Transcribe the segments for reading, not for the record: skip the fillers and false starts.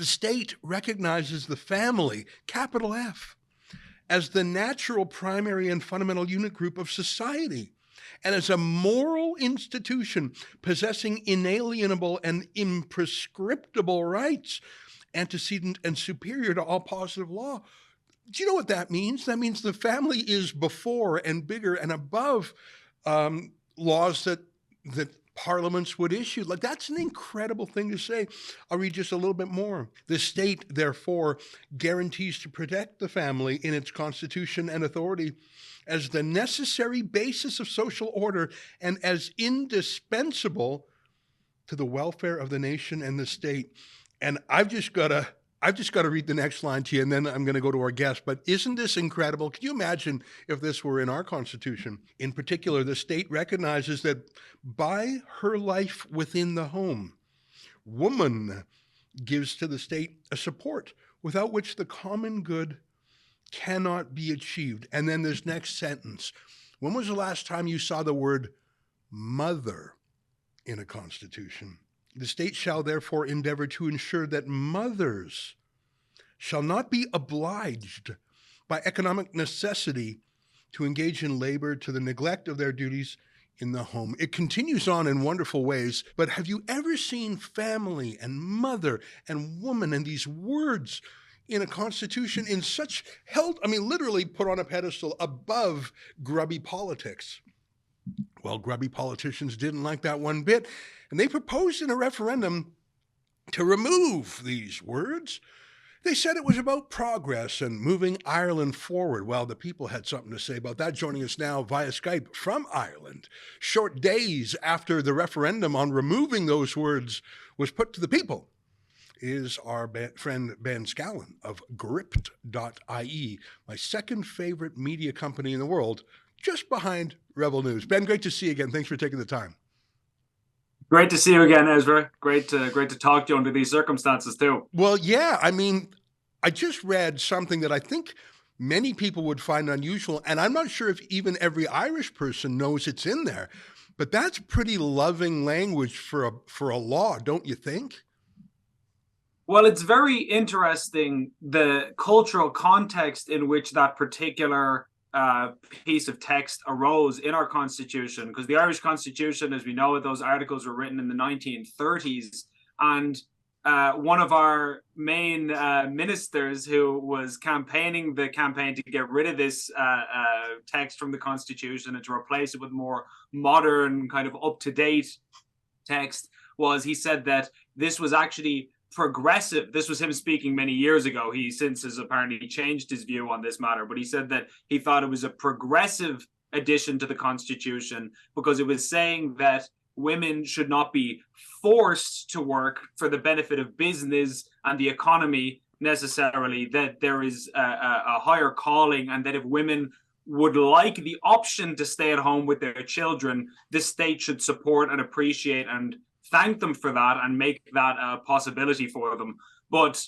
The state recognizes the family, capital F, as the natural, primary, and fundamental unit group of society, and as a moral institution possessing inalienable and imprescriptible rights, antecedent and superior to all positive law. Do you know what that means? That means the family is before and bigger and above laws that parliaments would issue. Like, that's an incredible thing to say. I'll read just a little bit more. The state, therefore, guarantees to protect the family in its constitution and authority as the necessary basis of social order and as indispensable to the welfare of the nation and the state. And I've just got to read the next line to you, and then I'm going to go to our guest. But isn't this incredible? Can you imagine if this were in our Constitution? In particular, the state recognizes that by her life within the home, woman gives to the state a support without which the common good cannot be achieved. And then this next sentence. When was the last time you saw the word mother in a Constitution? The state shall therefore endeavor to ensure that mothers shall not be obliged by economic necessity to engage in labor to the neglect of their duties in the home. It continues on in wonderful ways, but have you ever seen family and mother and woman and these words in a Constitution in such literally put on a pedestal above grubby politics? Well, grubby politicians didn't like that one bit, and they proposed in a referendum to remove these words. They said it was about progress and moving Ireland forward. Well, the people had something to say about that. Joining us now via Skype from Ireland, short days after the referendum on removing those words was put to the people, is our friend Ben Scallan of Gript.ie, my second favorite media company in the world, just behind Rebel News. Ben, great to see you again. Thanks for taking the time. Great to see you again, Ezra. Great to talk to you under these circumstances too. Well, yeah, I just read something that I think many people would find unusual, and I'm not sure if even every Irish person knows it's in there, but that's pretty loving language for a law, don't you think? Well, it's very interesting, the cultural context in which that particular piece of text arose in our Constitution, because the Irish Constitution, as we know it, those articles were written in the 1930s, and one of our main ministers who was campaigning the campaign to get rid of this text from the Constitution and to replace it with more modern, kind of up-to-date text, he said that this was actually progressive. This was him speaking many years ago. He since has apparently changed his view on this matter, but he said that he thought it was a progressive addition to the Constitution because it was saying that women should not be forced to work for the benefit of business and the economy necessarily, that there is a higher calling, and that if women would like the option to stay at home with their children, the state should support and appreciate and thank them for that and make that a possibility for them. But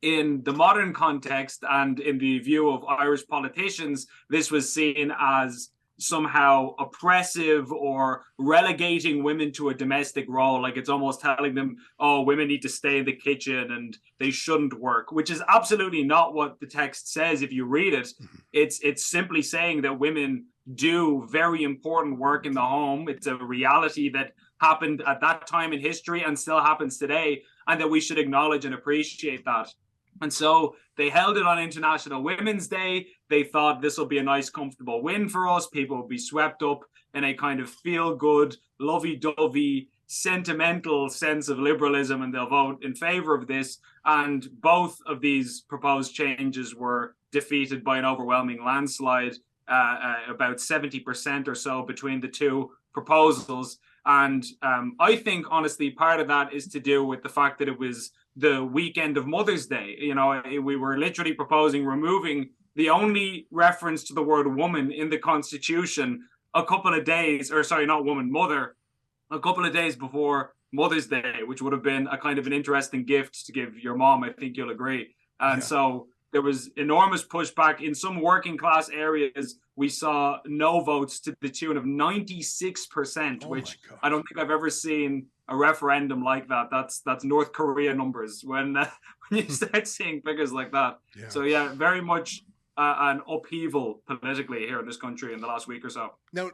in the modern context and in the view of Irish politicians, this was seen as somehow oppressive or relegating women to a domestic role. Like, it's almost telling them, oh, women need to stay in the kitchen and they shouldn't work, which is absolutely not what the text says. If you read it, it's simply saying that women do very important work in the home. It's a reality that happened at that time in history and still happens today, and that we should acknowledge and appreciate that. And so they held it on International Women's Day. They thought this will be a nice, comfortable win for us. People will be swept up in a kind of feel-good, lovey-dovey, sentimental sense of liberalism, and they'll vote in favor of this. And both of these proposed changes were defeated by an overwhelming landslide, about 70% or so between the two proposals. And I think, honestly, part of that is to do with the fact that it was the weekend of Mother's Day. You know, we were literally proposing removing the only reference to the word woman in the Constitution a couple of days, or sorry, not woman, mother, a couple of days before Mother's Day, which would have been a kind of an interesting gift to give your mom. I think you'll agree. And so there was enormous pushback. In some working class areas, we saw no votes to the tune of 96%, which I don't think I've ever seen a referendum like that. That's North Korea numbers when you start seeing figures like that. Yeah. So yeah, very much an upheaval politically here in this country in the last week or so. Now,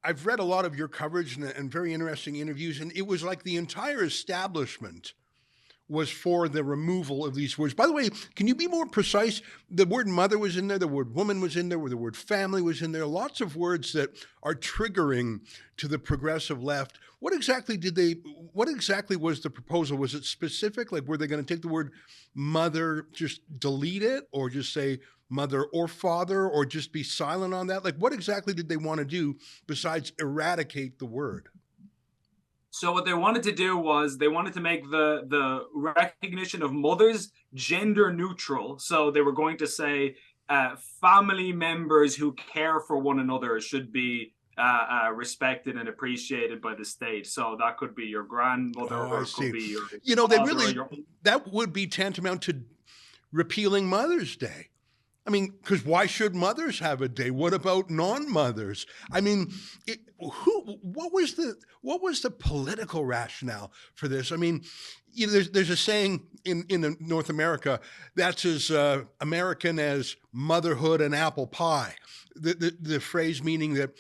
I've read a lot of your coverage and very interesting interviews, and it was like the entire establishment was for the removal of these words. By the way, can you be more precise? The word mother was in there, the word woman was in there, the word family was in there, lots of words that are triggering to the progressive left. What exactly was the proposal? Was it specific? Like, were they going to take the word mother, just delete it, or just say mother or father, or just be silent on that? Like, what exactly did they want to do besides eradicate the word? So what they wanted to do was they wanted to make the recognition of mothers gender neutral. So they were going to say family members who care for one another should be respected and appreciated by the state. So that could be your grandmother, or it could be your that would be tantamount to repealing Mother's Day. I mean, because why should mothers have a day? What about non-mothers? I mean, what was the political rationale for this? I mean, there's a saying in North America that's as American as motherhood and apple pie. The phrase meaning that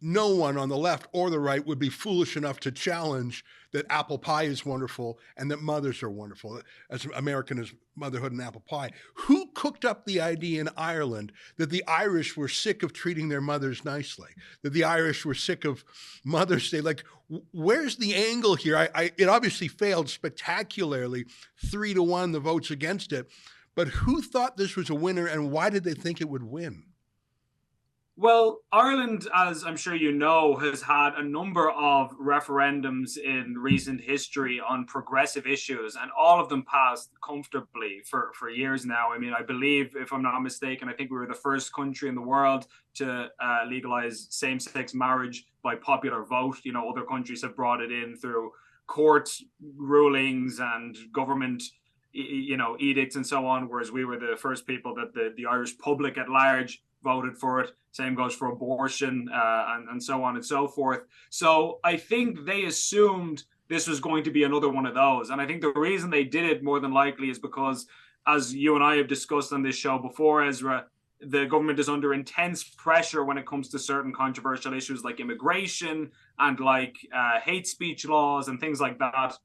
no one on the left or the right would be foolish enough to challenge that apple pie is wonderful and that mothers are wonderful, as American as motherhood and apple pie. Who cooked up the idea in Ireland that the Irish were sick of treating their mothers nicely, that the Irish were sick of Mother's Day? Like, where's the angle here? It obviously failed spectacularly, 3-1 the votes against it. But who thought this was a winner, and why did they think it would win? Well, Ireland, as I'm sure you know, has had a number of referendums in recent history on progressive issues, and all of them passed comfortably for years now. I mean, I believe, if I'm not mistaken, I think we were the first country in the world to legalize same-sex marriage by popular vote. You know, other countries have brought it in through court rulings and government edicts and so on, whereas we were the first people that the Irish public at large voted for it. Same goes for abortion and so on and so forth. So I think they assumed this was going to be another one of those. And I think the reason they did it more than likely is because, as you and I have discussed on this show before, Ezra, the government is under intense pressure when it comes to certain controversial issues like immigration and like hate speech laws and things like that.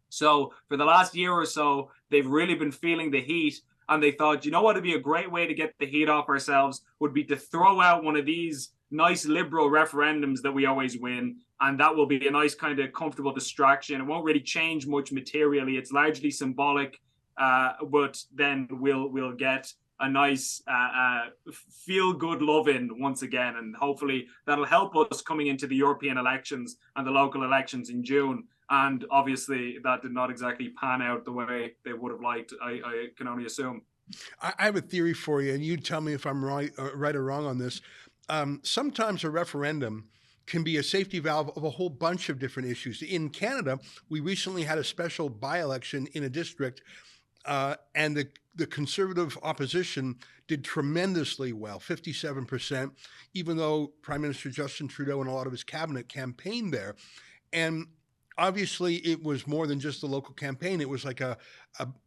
So for the last year or so, they've really been feeling the heat. And they thought, you know what, it'd be a great way to get the heat off ourselves would be to throw out one of these nice liberal referendums that we always win. And that will be a nice kind of comfortable distraction. It won't really change much materially. It's largely symbolic, but then we'll get a nice feel-good love-in once again. And hopefully that'll help us coming into the European elections and the local elections in June. And obviously that did not exactly pan out the way they would have liked, I can only assume. I have a theory for you, and you tell me if I'm right or wrong on this. Sometimes a referendum can be a safety valve of a whole bunch of different issues. In Canada, we recently had a special by-election in a district, and the Conservative opposition did tremendously well, 57%, even though Prime Minister Justin Trudeau and a lot of his cabinet campaigned there. And obviously, it was more than just the local campaign. It was like a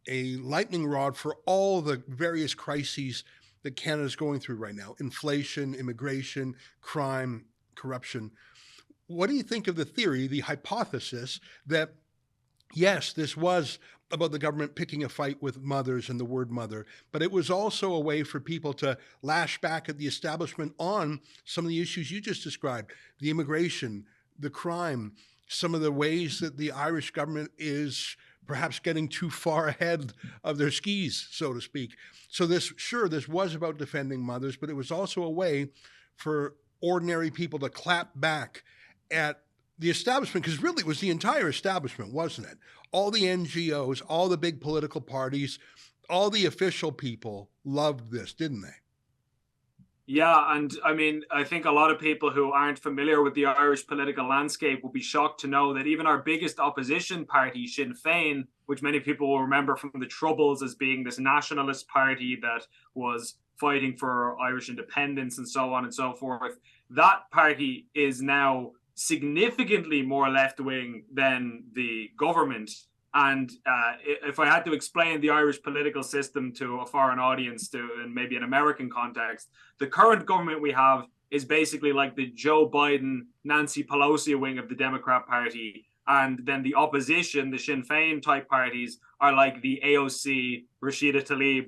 lightning rod for all the various crises that Canada's going through right now: inflation, immigration, crime, corruption. What do you think of the theory, the hypothesis that, yes, this was about the government picking a fight with mothers and the word mother, but it was also a way for people to lash back at the establishment on some of the issues you just described: the immigration, the crime, some of the ways that the Irish government is perhaps getting too far ahead of their skis, so to speak. So this was about defending mothers, but it was also a way for ordinary people to clap back at the establishment, because really it was the entire establishment, wasn't it? All the NGOs, all the big political parties, all the official people loved this, didn't they? Yeah, and I mean, I think a lot of people who aren't familiar with the Irish political landscape will be shocked to know that even our biggest opposition party, Sinn Féin, which many people will remember from the Troubles as being this nationalist party that was fighting for Irish independence and so on and so forth, that party is now significantly more left-wing than the government. And if I had to explain the Irish political system to a foreign audience, in maybe an American context, the current government we have is basically like the Joe Biden, Nancy Pelosi wing of the Democrat Party. And then the opposition, the Sinn Féin type parties, are like the AOC, Rashida Tlaib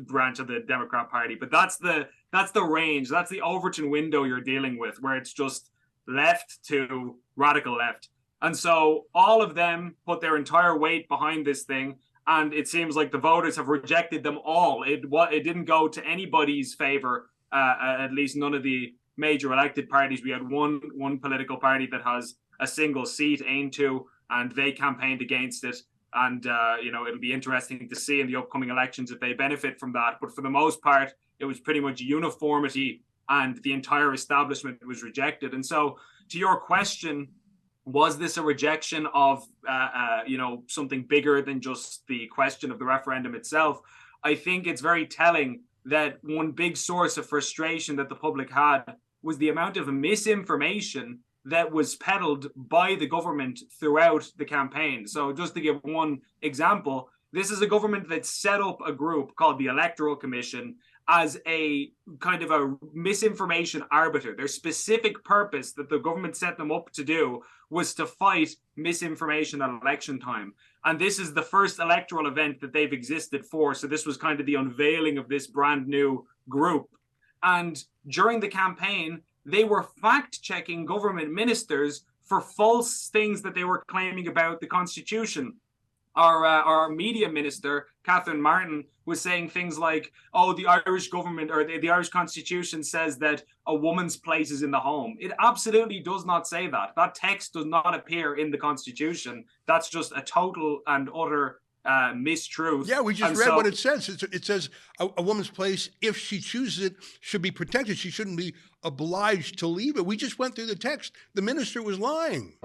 branch of the Democrat Party. But that's the range, that's the Overton window you're dealing with, where it's just left to radical left. And so all of them put their entire weight behind this thing, and it seems like the voters have rejected them all. It didn't go to anybody's favor, at least none of the major elected parties. We had one political party that has a single seat, Ain2, and they campaigned against it. And it'll be interesting to see in the upcoming elections if they benefit from that. But for the most part, it was pretty much uniformity, and the entire establishment was rejected. And so, to your question, was this a rejection of something bigger than just the question of the referendum itself? I think it's very telling that one big source of frustration that the public had was the amount of misinformation that was peddled by the government throughout the campaign. So just to give one example, this is a government that set up a group called the Electoral Commission as a kind of a misinformation arbiter. Their specific purpose that the government set them up to do was to fight misinformation at election time. And this is the first electoral event that they've existed for. So this was kind of the unveiling of this brand new group. And during the campaign, they were fact-checking government ministers for false things that they were claiming about the Constitution. Our media minister, Catherine Martin, was saying things like, oh, the Irish government or the Irish Constitution says that a woman's place is in the home. It absolutely does not say that. That text does not appear in the Constitution. That's just a total and utter mistruth. Yeah, we just read what it says. It says a woman's place, if she chooses it, should be protected. She shouldn't be obliged to leave it. We just went through the text. The minister was lying.